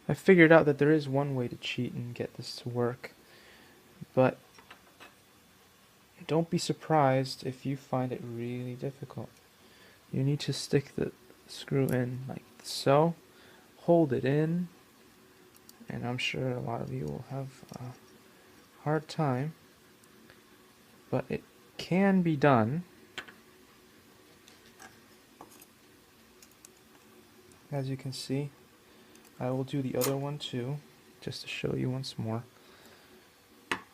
I figured out that there is one way to cheat and get this to work, but don't be surprised if you find it really difficult. You need to stick the screw in like so, hold it in, and I'm sure a lot of you will have a hard time, but it can be done. As you can see, I will do the other one too, just to show you once more.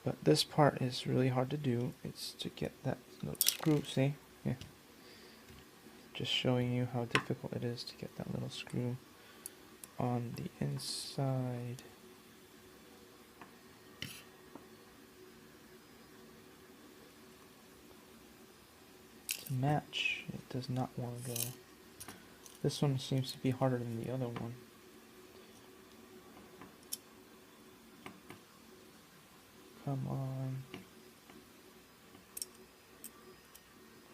But this part is really hard to do. It's to get that little screw, see? Yeah. Just showing you how difficult it is to get that little screw on the inside. To match, it does not want to go. This one seems to be harder than the other one. Come on.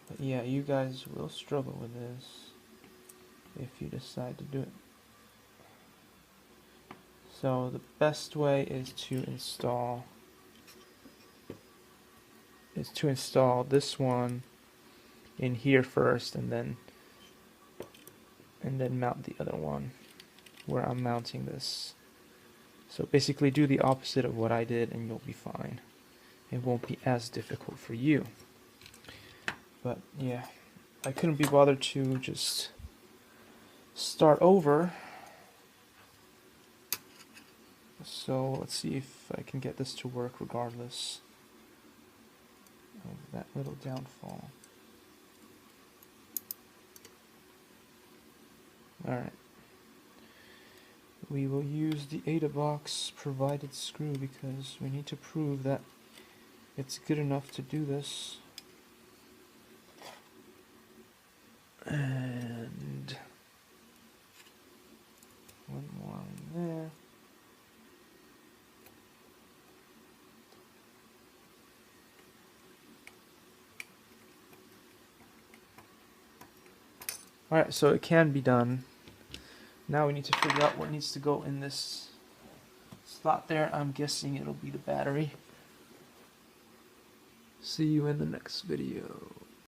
But yeah, you guys will struggle with this if you decide to do it. So the best way is to install this one in here first, and then mount the other one where I'm mounting this. So basically do the opposite of what I did and you'll be fine. It won't be as difficult for you. But yeah, I couldn't be bothered to just start over. So let's see if I can get this to work regardless of that little downfall. Alright. We will use the Adabox provided screw because we need to prove that it's good enough to do this. And one more in there. Alright, so it can be done. Now we need to figure out what needs to go in this slot there. I'm guessing it'll be the battery. See you in the next video.